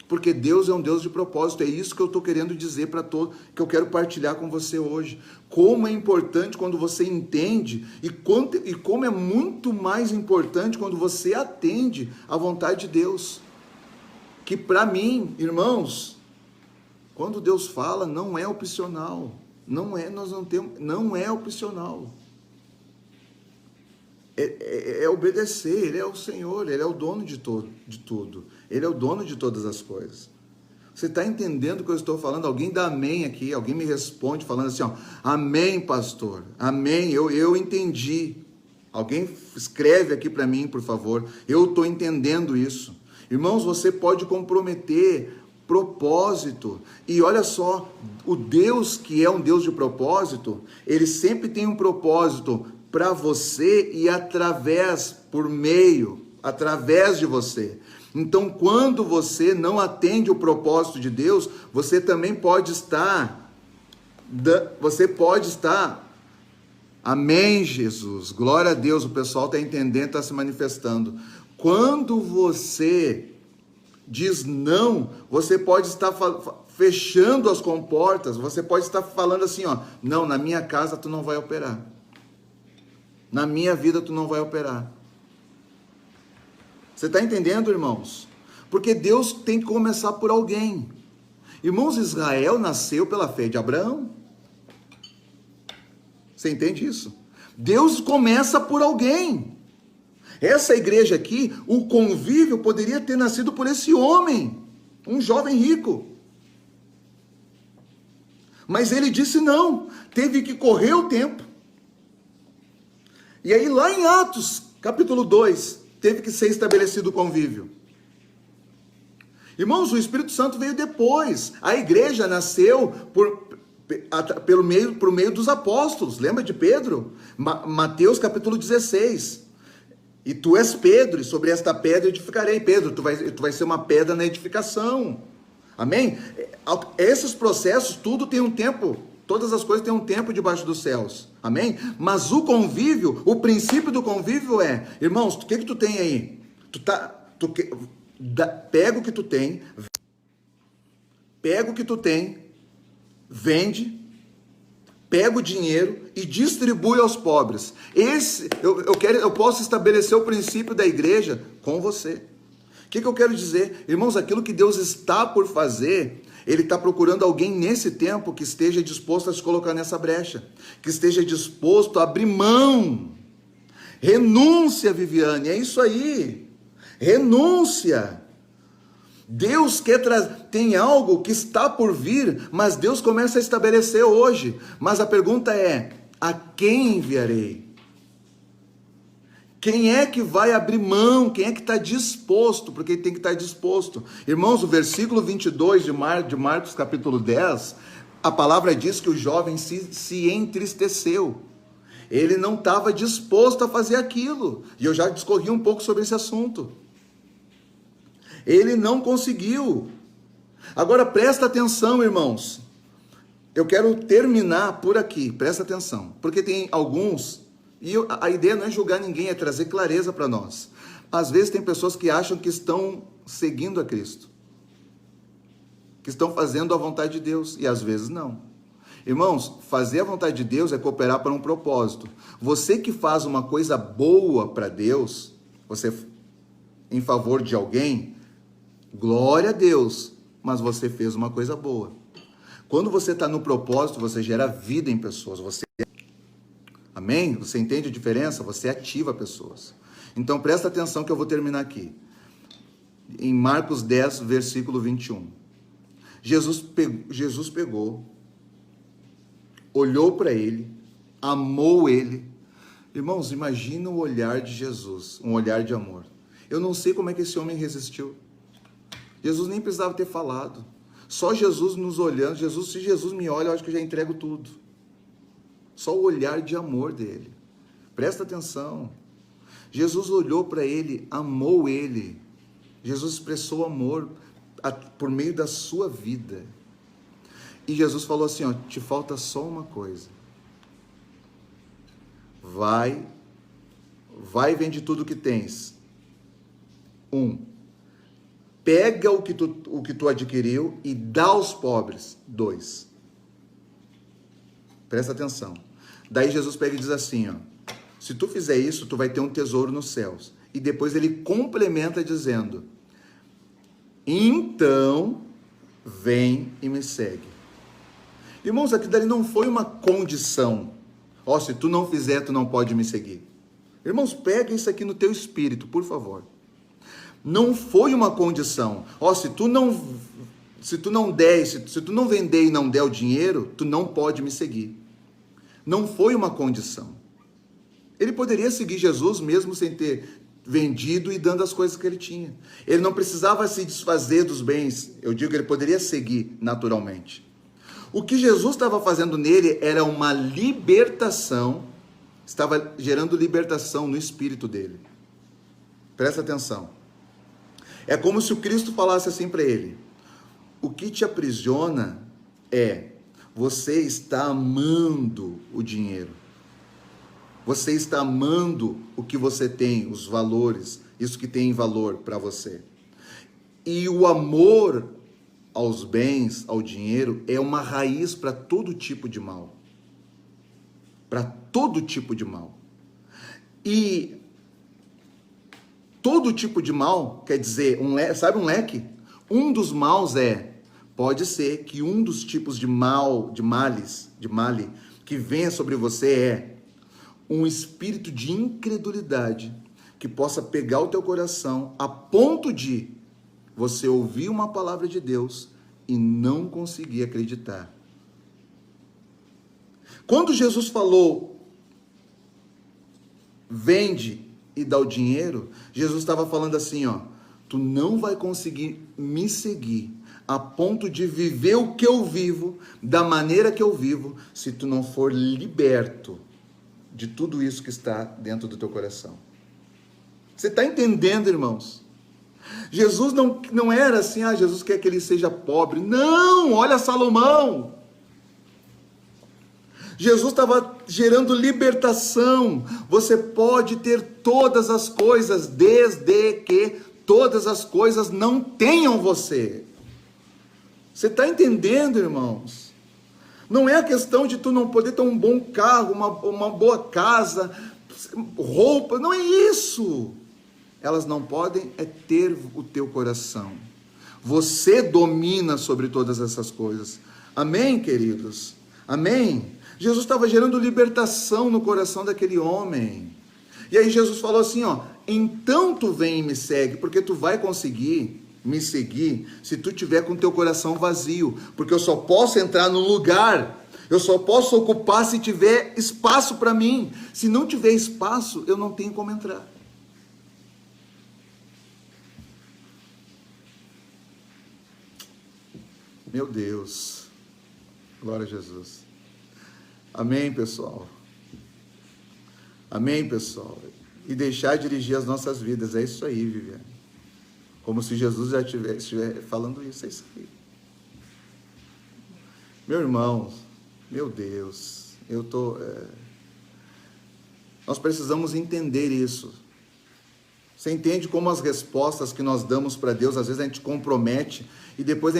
Porque Deus é um Deus de propósito, é isso que eu estou querendo dizer para todos, que eu quero partilhar com você hoje. Como é importante quando você entende e como é muito mais importante quando você atende à vontade de Deus. Que para mim, irmãos, quando Deus fala, não é opcional. Não é opcional. É obedecer, Ele é o Senhor, Ele é o dono de tudo. Ele é o dono de todas as coisas. Você está entendendo o que eu estou falando? Alguém dá amém aqui, alguém me responde falando assim, amém, pastor, amém, eu entendi. Alguém escreve aqui para mim, por favor, eu estou entendendo isso. Irmãos, você pode comprometer propósito, e olha só, o Deus que é um Deus de propósito, Ele sempre tem um propósito para você e através de você. Então, quando você não atende o propósito de Deus, você também pode estar, amém, Jesus, glória a Deus, o pessoal está entendendo, está se manifestando. Quando você diz não, você pode estar fechando as comportas, você pode estar falando assim, ó, não, na minha casa tu não vai operar. Na minha vida tu não vai operar. Você está entendendo, irmãos? Porque Deus tem que começar por alguém. Irmãos, Israel nasceu pela fé de Abraão. Você entende isso? Deus começa por alguém. Essa igreja aqui, o convívio poderia ter nascido por esse homem, um jovem rico. Mas ele disse não, teve que correr o tempo. E aí lá em Atos, capítulo 2, teve que ser estabelecido o convívio. Irmãos, o Espírito Santo veio depois. A igreja nasceu por meio dos apóstolos. Lembra de Pedro? Mateus capítulo 16. E tu és Pedro, e sobre esta pedra edificarei. Pedro, tu vai ser uma pedra na edificação. Amém? Esses processos, tudo tem um tempo. Todas as coisas têm um tempo debaixo dos céus. Amém? Mas o convívio, o princípio do convívio é, irmãos, o que tu tem aí? Pega o que tu tem, vende, pega o dinheiro e distribui aos pobres. Eu posso estabelecer o princípio da igreja com você. O que eu quero dizer? Irmãos, aquilo que Deus está por fazer, Ele está procurando alguém nesse tempo que esteja disposto a se colocar nessa brecha, que esteja disposto a abrir mão. Renúncia, Viviane, é isso aí. Renúncia. Deus tem algo que está por vir, mas Deus começa a estabelecer hoje. Mas a pergunta é, a quem enviarei? Quem é que vai abrir mão? Quem é que está disposto? Porque ele tem que estar disposto. Irmãos, o versículo 22 de Marcos capítulo 10, a palavra diz que o jovem se entristeceu. Ele não estava disposto a fazer aquilo. E eu já discorri um pouco sobre esse assunto. Ele não conseguiu. Agora presta atenção, irmãos. Eu quero terminar por aqui, presta atenção. Porque tem alguns, e a ideia não é julgar ninguém, é trazer clareza para nós. Às vezes tem pessoas que acham que estão seguindo a Cristo, que estão fazendo a vontade de Deus, e às vezes não. Irmãos, fazer a vontade de Deus é cooperar para um propósito. Você que faz uma coisa boa para Deus, você em favor de alguém, glória a Deus, mas você fez uma coisa boa. Quando você está no propósito, você gera vida em pessoas. Amém? Você entende a diferença? Você ativa pessoas. Então presta atenção que eu vou terminar aqui. Em Marcos 10, versículo 21. Jesus pegou, olhou para ele, amou ele. Irmãos, imagina o olhar de Jesus, um olhar de amor. Eu não sei como é que esse homem resistiu. Jesus nem precisava ter falado. Só Jesus nos olhando. Se Jesus me olha, eu acho que eu já entrego tudo. Só o olhar de amor dele. Presta atenção. Jesus olhou para ele, amou ele. Jesus expressou amor por meio da sua vida. E Jesus falou assim, ó, te falta só uma coisa. Vai e vende tudo que tens. Pega o que tu adquiriu e dá aos pobres. 2. Presta atenção. Daí Jesus pega e diz assim, ó, se tu fizer isso, tu vai ter um tesouro nos céus. E depois ele complementa dizendo, então, vem e me segue. Irmãos, aqui dali não foi uma condição. Ó, se tu não fizer, tu não pode me seguir. Irmãos, pega isso aqui no teu espírito, por favor. Não foi uma condição. Ó, se tu não vender e não der o dinheiro, tu não pode me seguir. Não foi uma condição. Ele poderia seguir Jesus mesmo sem ter vendido e dando as coisas que ele tinha. Ele não precisava se desfazer dos bens. Eu digo que ele poderia seguir naturalmente. O que Jesus estava fazendo nele era uma libertação, estava gerando libertação no espírito dele. Presta atenção. É como se o Cristo falasse assim para ele, o que te aprisiona é, você está amando o dinheiro. Você está amando o que você tem, os valores, isso que tem valor para você. E o amor aos bens, ao dinheiro, é uma raiz para todo tipo de mal. Para todo tipo de mal. E todo tipo de mal, quer dizer, sabe um leque? Um dos maus pode ser que um dos tipos de mal, de male, que venha sobre você um espírito de incredulidade que possa pegar o teu coração a ponto de você ouvir uma palavra de Deus e não conseguir acreditar. Quando Jesus falou, vende e dá o dinheiro, Jesus estava falando assim, tu não vai conseguir me seguir a ponto de viver o que eu vivo, da maneira que eu vivo, se tu não for liberto de tudo isso que está dentro do teu coração. Você está entendendo, irmãos? Jesus não era assim, Jesus quer que ele seja pobre. Não, olha Salomão. Jesus estava gerando libertação. Você pode ter todas as coisas, desde que todas as coisas não tenham você. Você está entendendo, irmãos? Não é a questão de tu não poder ter um bom carro, uma boa casa, roupa, não é isso. Elas não podem ter o teu coração. Você domina sobre todas essas coisas. Amém, queridos? Amém? Jesus estava gerando libertação no coração daquele homem. E aí Jesus falou assim, então tu vem e me segue, porque tu vai conseguir me seguir se tu tiver com teu coração vazio, porque eu só posso entrar no lugar, eu só posso ocupar se tiver espaço para mim. Se não tiver espaço, eu não tenho como entrar. Meu Deus, glória a Jesus. Amém, pessoal? Amém, pessoal? E deixar dirigir as nossas vidas, é isso aí, Viviane. Como se Jesus já estivesse falando isso, é isso aí. Meu irmão, meu Deus, nós precisamos entender isso. Você entende como as respostas que nós damos para Deus, às vezes a gente compromete e depois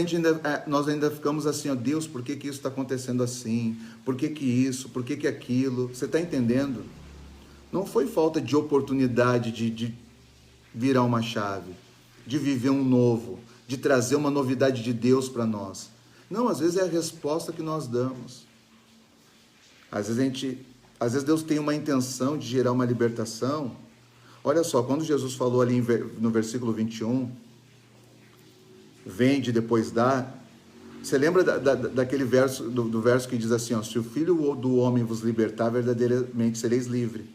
nós ainda ficamos assim, Deus, por que isso está acontecendo assim? Por que isso? Por que aquilo? Você está entendendo? Não foi falta de oportunidade de virar uma chave, de viver um novo, de trazer uma novidade de Deus para nós. Não, às vezes é a resposta que nós damos. Às vezes Deus tem uma intenção de gerar uma libertação. Olha só, quando Jesus falou ali no versículo 21, vende, depois dá, você lembra daquele verso, do verso que diz assim, se o Filho do Homem vos libertar, verdadeiramente sereis livres.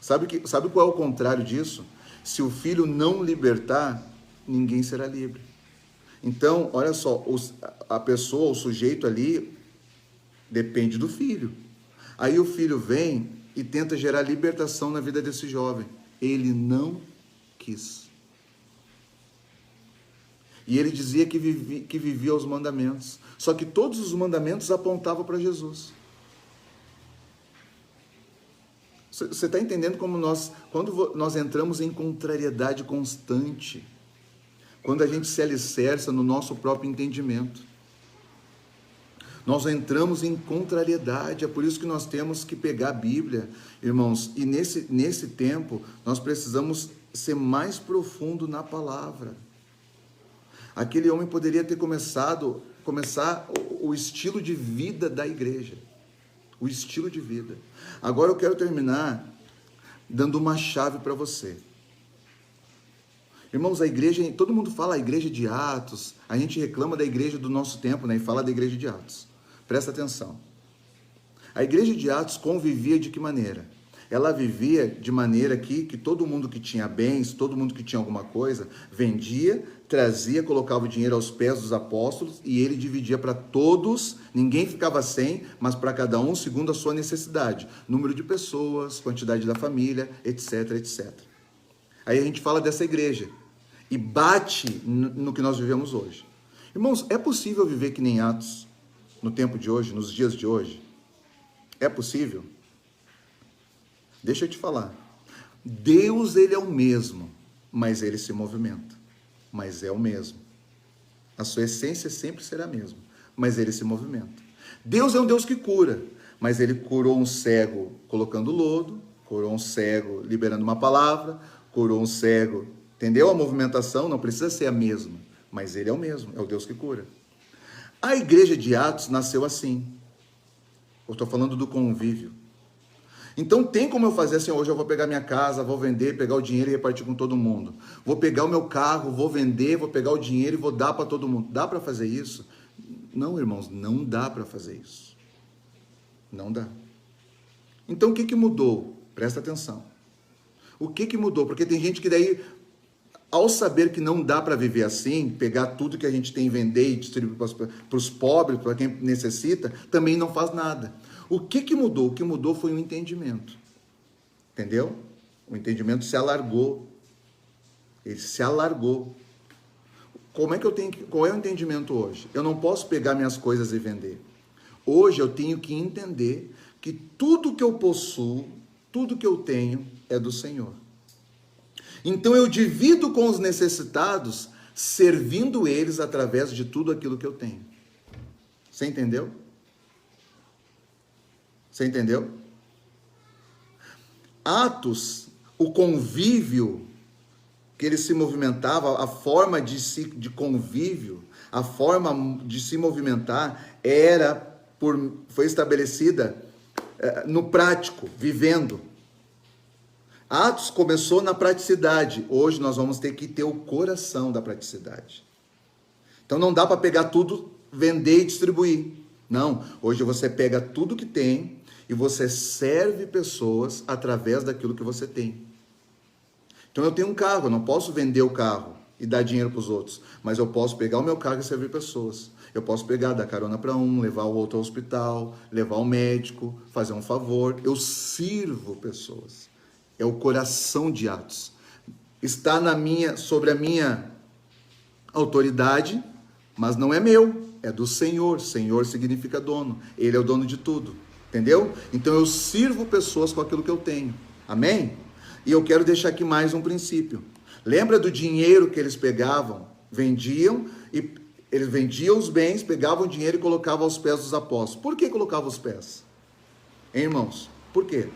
Sabe qual é o contrário disso? Se o Filho não libertar, ninguém será livre. Então, olha só, a pessoa, o sujeito ali, depende do Filho. Aí o Filho vem e tenta gerar libertação na vida desse jovem. Ele não quis. E ele dizia que vivia os mandamentos. Só que todos os mandamentos apontavam para Jesus. Você está entendendo como quando nós entramos em contrariedade constante, quando a gente se alicerça no nosso próprio entendimento, nós entramos em contrariedade. É por isso que nós temos que pegar a Bíblia, irmãos, e nesse tempo nós precisamos ser mais profundo na palavra. Aquele homem poderia ter começar o estilo de vida da igreja, o estilo de vida. Agora eu quero terminar dando uma chave para você. Irmãos, a igreja, todo mundo fala a igreja de Atos, a gente reclama da igreja do nosso tempo, né? E fala da igreja de Atos. Presta atenção. A igreja de Atos convivia de que maneira? Ela vivia de maneira que todo mundo que tinha bens, todo mundo que tinha alguma coisa, vendia, trazia, colocava o dinheiro aos pés dos apóstolos e ele dividia para todos, ninguém ficava sem, mas para cada um segundo a sua necessidade. Número de pessoas, quantidade da família, etc, etc. Aí a gente fala dessa igreja e bate no que nós vivemos hoje. Irmãos, é possível viver que nem Atos no tempo de hoje, nos dias de hoje? É possível? Deixa eu te falar. Deus, ele é o mesmo, mas ele se movimenta. Mas é o mesmo. A sua essência sempre será a mesma, mas ele se movimenta. Deus é um Deus que cura, mas ele curou um cego colocando lodo, curou um cego liberando uma palavra, curou um cego, entendeu? A movimentação não precisa ser a mesma, mas ele é o mesmo, é o Deus que cura. A igreja de Atos nasceu assim. Eu estou falando do convívio. Então tem como eu fazer assim, hoje eu vou pegar minha casa, vou vender, pegar o dinheiro e repartir com todo mundo. Vou pegar o meu carro, vou vender, vou pegar o dinheiro e vou dar para todo mundo. Dá para fazer isso? Não, irmãos, não dá para fazer isso. Não dá. Então o que que mudou? Presta atenção. O que que mudou? Porque tem gente que daí, ao saber que não dá para viver assim, pegar tudo que a gente tem, vender e distribuir para os pobres, para quem necessita, também não faz nada. O que que mudou? O que mudou foi o entendimento. Entendeu? O entendimento se alargou. Ele se alargou. Qual é o entendimento hoje? Eu não posso pegar minhas coisas e vender. Hoje eu tenho que entender que tudo que eu possuo, tudo que eu tenho é do Senhor. Então eu divido com os necessitados, servindo eles através de tudo aquilo que eu tenho. Você entendeu? Você entendeu? Atos, o convívio que ele se movimentava, a forma de convívio, a forma de se movimentar foi estabelecida no prático, vivendo. Atos começou na praticidade. Hoje nós vamos ter que ter o coração da praticidade. Então não dá para pegar tudo, vender e distribuir. Não, hoje você pega tudo que tem e você serve pessoas através daquilo que você tem. Então eu tenho um carro, eu não posso vender o carro e dar dinheiro para os outros, mas eu posso pegar o meu carro e servir pessoas. Eu posso pegar, dar carona para um, levar o outro ao hospital, levar ao médico, fazer um favor. Eu sirvo pessoas. É o coração de Atos. Está sobre a minha autoridade, mas não é meu, é do Senhor. Senhor significa dono. Ele é o dono de tudo. Entendeu? Então eu sirvo pessoas com aquilo que eu tenho. Amém? E eu quero deixar aqui mais um princípio. Lembra do dinheiro que eles pegavam, vendiam, e eles vendiam os bens, pegavam o dinheiro e colocavam aos pés dos apóstolos. Por que colocavam os pés? Hein, irmãos? Por quê?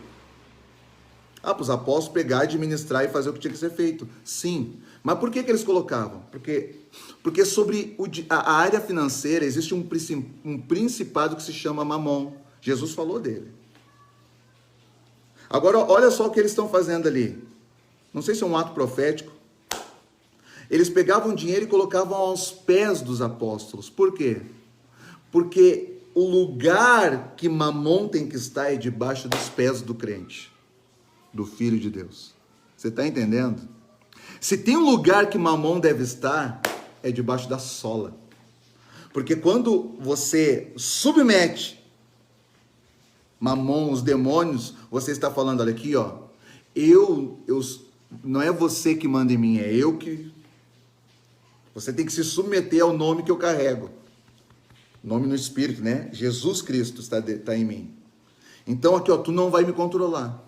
Para os apóstolos pegar, administrar e fazer o que tinha que ser feito. Sim. Mas por que eles colocavam? Porque sobre a área financeira existe um principado que se chama Mamon. Jesus falou dele. Agora, olha só o que eles estão fazendo ali. Não sei se é um ato profético. Eles pegavam dinheiro e colocavam aos pés dos apóstolos. Por quê? Porque o lugar que Mamon tem que estar é debaixo dos pés do crente, do Filho de Deus. Você está entendendo? Se tem um lugar que Mamon deve estar, é debaixo da sola. Porque quando você submete Mamon, os demônios, você está falando, olha aqui, ó, não é você que manda em mim, é eu que... Você tem que se submeter ao nome que eu carrego. Nome no Espírito, né? Jesus Cristo está em mim. Então aqui, ó, tu não vai me controlar.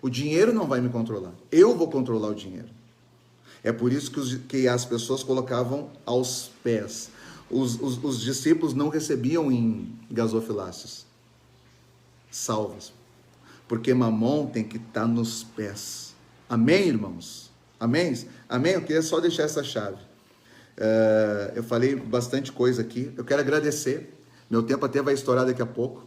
O dinheiro não vai me controlar. Eu vou controlar o dinheiro. É por isso que as pessoas colocavam aos pés. Os discípulos não recebiam em gasofiláceos salvos, porque Mamon tem que estar nos pés. Amém, irmãos? Amém? Amém? Eu queria só deixar essa chave. Eu falei bastante coisa aqui. Eu quero agradecer. Meu tempo até vai estourar daqui a pouco.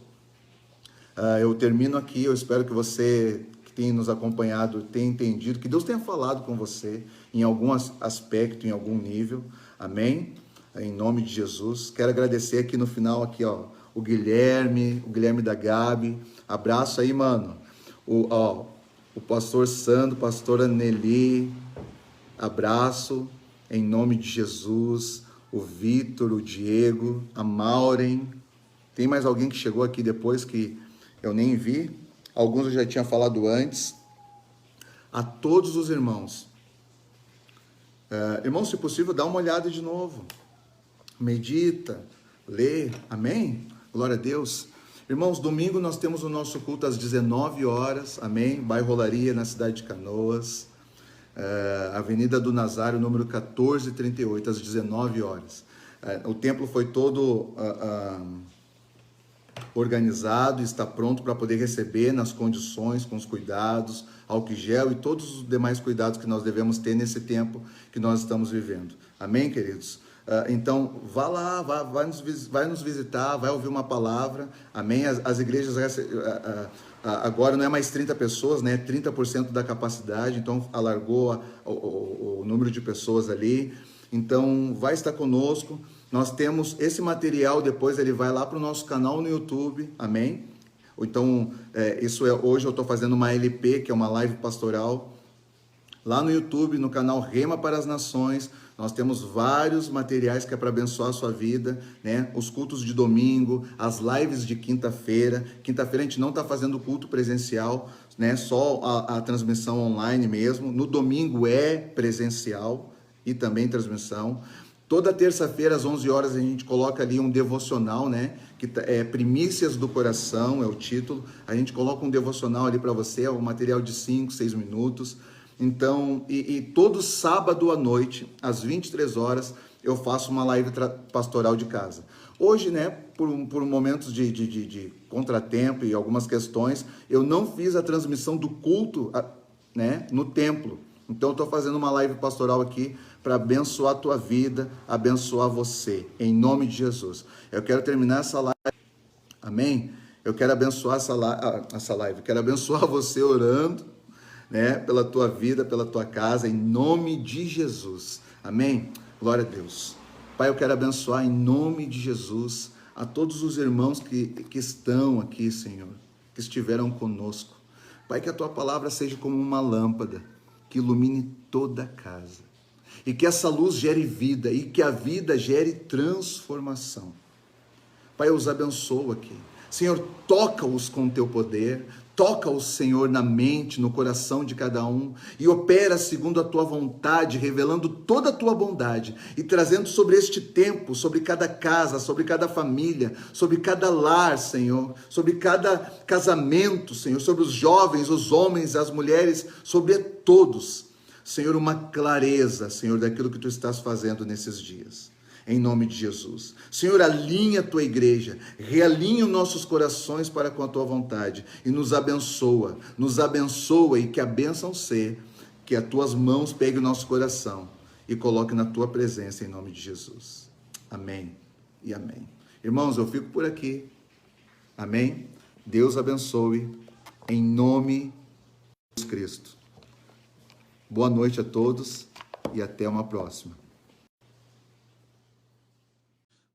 Eu termino aqui. Eu espero que você que tem nos acompanhado tenha entendido, que Deus tenha falado com você em algum aspecto, em algum nível. Amém? Em nome de Jesus. Quero agradecer aqui no final, aqui, ó, o Guilherme da Gabi. Abraço aí, mano. O pastor Sandro, pastora Nelly. Abraço em nome de Jesus. O Vitor, o Diego, a Maureen. Tem mais alguém que chegou aqui depois que eu nem vi? Alguns eu já tinha falado antes. A todos os irmãos. Irmãos, se possível, dá uma olhada de novo. Medita, lê. Amém? Glória a Deus. Irmãos, domingo nós temos o nosso culto às 19 horas. Amém? Bairro Olaria, na cidade de Canoas. Avenida do Nazário, número 1438, às 19 horas. O templo foi todo organizado, está pronto para poder receber nas condições, com os cuidados, álcool gel e todos os demais cuidados que nós devemos ter nesse tempo que nós estamos vivendo. Amém, queridos? Então, vá lá, vai nos visitar, vai ouvir uma palavra, amém? As igrejas, agora não é mais 30 pessoas, né? 30% da capacidade, então alargou o número de pessoas ali. Então, vai estar conosco. Nós temos esse material, depois ele vai lá para o nosso canal no YouTube, amém? Então, hoje eu estou fazendo uma LP, que é uma live pastoral, lá no YouTube, no canal Rema para as Nações. Nós temos vários materiais que é para abençoar a sua vida, né? Os cultos de domingo, as lives de quinta-feira. Quinta-feira a gente não está fazendo culto presencial, né? Só a transmissão online mesmo. No domingo é presencial e também transmissão. Toda terça-feira, às 11 horas, a gente coloca ali um devocional, né? Que é Primícias do Coração, é o título. A gente coloca um devocional ali para você, é um material de 5, 6 minutos. Então, e todo sábado à noite, às 23 horas, eu faço uma live pastoral de casa. Hoje, né, por momentos de contratempo e algumas questões, eu não fiz a transmissão do culto, né, no templo. Então, eu estou fazendo uma live pastoral aqui para abençoar a tua vida, abençoar você, em nome de Jesus. Eu quero terminar essa live, amém? Eu quero abençoar essa live, quero abençoar você orando, né, pela tua vida, pela tua casa, em nome de Jesus, amém? Glória a Deus. Pai, eu quero abençoar em nome de Jesus a todos os irmãos que estão aqui, Senhor, que estiveram conosco. Pai, que a tua palavra seja como uma lâmpada que ilumine toda a casa, e que essa luz gere vida, e que a vida gere transformação. Pai, eu os abençoo aqui. Senhor, toca-os com o teu poder, toca-os, Senhor, na mente, no coração de cada um, e opera segundo a tua vontade, revelando toda a tua bondade, e trazendo sobre este tempo, sobre cada casa, sobre cada família, sobre cada lar, Senhor, sobre cada casamento, Senhor, sobre os jovens, os homens, as mulheres, sobre todos, Senhor, uma clareza, Senhor, daquilo que tu estás fazendo nesses dias. Em nome de Jesus. Senhor, alinha a tua igreja, realinha os nossos corações para com a tua vontade e nos abençoa e que a bênção seja, que as tuas mãos peguem o nosso coração e coloque na tua presença em nome de Jesus. Amém e amém. Irmãos, eu fico por aqui. Amém? Deus abençoe em nome de Jesus Cristo. Boa noite a todos e até uma próxima.